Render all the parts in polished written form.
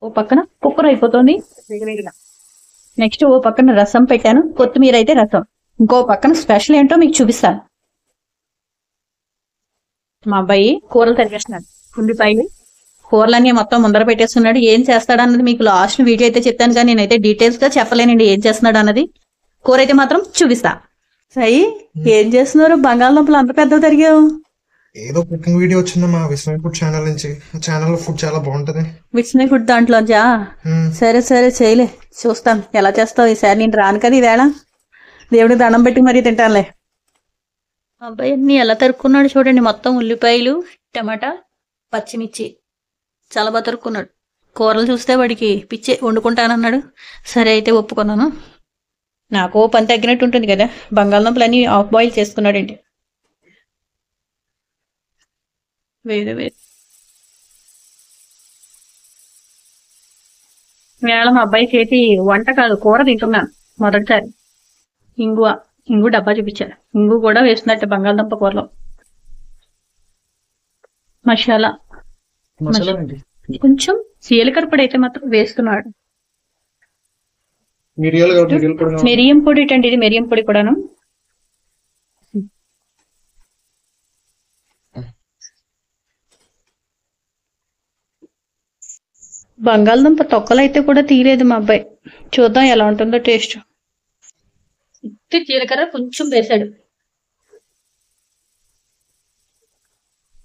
ఓ పక్కన కుక్కర్ అయిపోతుంది. నెక్స్ట్ ఓ పక్కన రసం పెట్టాను, కొత్తిమీర అయితే రసం. ఇంకో పక్కన స్పెషల్ ఏంటో మీకు చూపిస్తాను. మా అబ్బాయి కూరలు తరిగేస్తున్నాడు. ఉల్లిపాయలు కూరలన్నీ మొత్తం ముందర పెట్టేస్తున్నాడు. ఏం చేస్తాడు అన్నది మీకు లాస్ట్ వీడియో అయితే చెప్తాను, కానీ నేనైతే డీటెయిల్స్ గా చెప్పలేనండి ఏం చేస్తున్నాడు అన్నది. కూర అయితే మాత్రం చూపిస్తా. సాయి, ఏం చేస్తున్నారు? బంగాళదుంపలు అంత పెద్ద తరిగావు. ఏదో కుకింగ్ వీడియో వచ్చిందమ్మా విస్మయ్ ఫుడ్ ఛానల్ నుంచి. ఛానల్ లో ఫుడ్ చాలా బాగుంటది. విస్మయ్ ఫుడ్ దాంట్లోంచా? సరే సరే చేయలే, చూస్తాను ఎలా చేస్తావు ఈసారి. నేను రాను కదా ఈవేళ, దేవుడికి దండం పెట్టి మరీ తింటానులే. అబ్బాయి అన్ని ఎలా తరుక్కున్నాడు చూడండి. మొత్తం ఉల్లిపాయలు, టమాటా, పచ్చిమిర్చి చాలా బాగా తరుక్కున్నాడు. కూరలు చూస్తే వాడికి పిచ్చి వండుకుంటానన్నాడు. సరే అయితే ఒప్పుకున్నాను. నాకు పని తగ్గినట్టు ఉంటుంది కదా. బంగాళదుంపలు అన్ని ఆఫ్ బాయిల్ చేసుకున్నాడండి. వేరే వేరే వేళ మా అబ్బాయి చేతి వంట కాదు, కూర తింటున్నాను మొదటిసారి. ఇంగు డబ్బా చూపించారు. ఇంగు కూడా వేస్తున్నట్టు బంగాళదుంప కూరలో. మసాలా కొంచెం జీలకర్ర పొడి అయితే మాత్రం వేస్తున్నాడు. మిరియం పొడి ఏంటండి ఇది? మిరియం పొడి కూడాను. బంగాళదుంప తొక్కలు అయితే కూడా తీయలేదు మా అబ్బాయి. చూద్దాం ఎలా ఉంటుందో టేస్ట్. జీలకర్ర కొంచెం వేసాడు.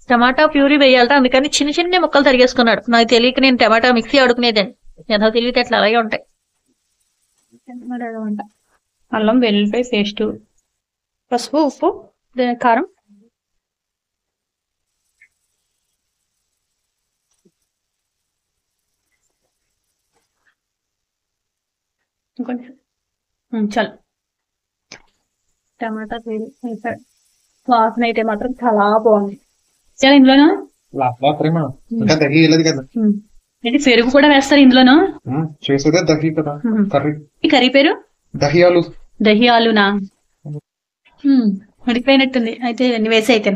టమాటా ప్యూరీ వేయాలట, అందుకని చిన్న చిన్న ముక్కలు తరిగేసుకున్నాడు. నాకు తెలియక నేను టమాటా మిక్సీ ఆడుకునేదాన్ని. ఏదో తెలియదు అట్లా అలాగే ఉంటాయి. అల్లం వెల్లుల్లిపాయ పేస్ట్, పసుపు, ఉప్పు, కారం, చాలు. టమాటా వేసాడు. వాసన అయితే మాత్రం చాలా బాగుంది. చాలా ఇందులోనా ఏంటి పెరుగు కూడా వేస్తారు ఇందులోనా? కర్రీ పేరు దహి ఆలునా? ఉడికిపోయినట్టుంది. అయితే అన్ని వేసి అయితే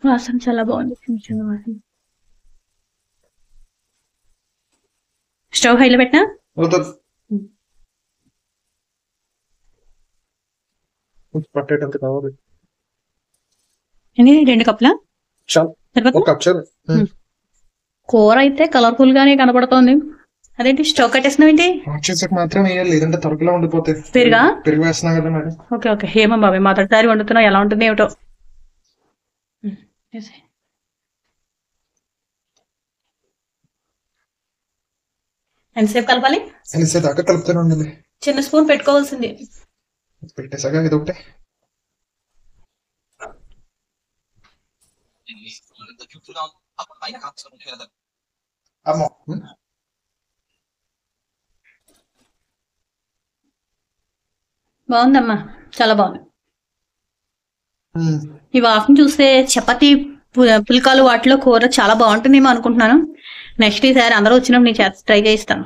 వాసన చాలా బాగుంది. వాసన. స్టవ్ హైలో పెట్టినా ఎన్ని 2 కప్పులా? కూర అయితే కలర్ఫుల్ గానే కనపడుతోంది. అదేంటి స్టవ్ కట్టేసినావు ఏంటి? పెరుగా? Okay okay. ఏమో బాబాయ్ మొదటిసారి వండుతున్నావు, ఎలా ఉంటుంది ఏమిటో. ఎంతసేపు కలపాలి? చిన్న స్పూన్ పెట్టుకోవాల్సింది. పెట్టేసాగా ఇది ఒకటే. బాగుందమ్మా, చాలా బాగుంది. ఈ వాసన చూస్తే చపాతీ పుల్కాలు వాటిలో కూర చాలా బాగుంటుందేమో అనుకుంటున్నాను. నెక్స్ట్ ఈసారి అందరూ వచ్చినప్పుడు నేను ట్రై చేయిస్తాను.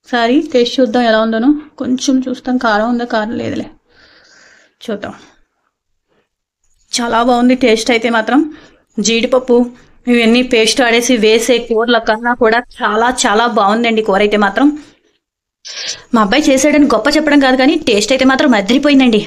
ఒకసారి టేస్ట్ చూద్దాం ఎలా ఉందోనో. కొంచెం చూస్తాం కారం ఉందో కారం లేదులే, చూద్దాం. చాలా బాగుంది టేస్ట్ అయితే మాత్రం. జీడిపప్పు ఇవన్నీ పేస్ట్ ఆడేసి వేసే కూరల కన్నా కూడా చాలా చాలా బాగుందండి కూర అయితే మాత్రం. మా అబ్బాయి చేసాడని గొప్ప చెప్పడం కాదు, కానీ టేస్ట్ అయితే మాత్రం అదిరిపోయిందండి.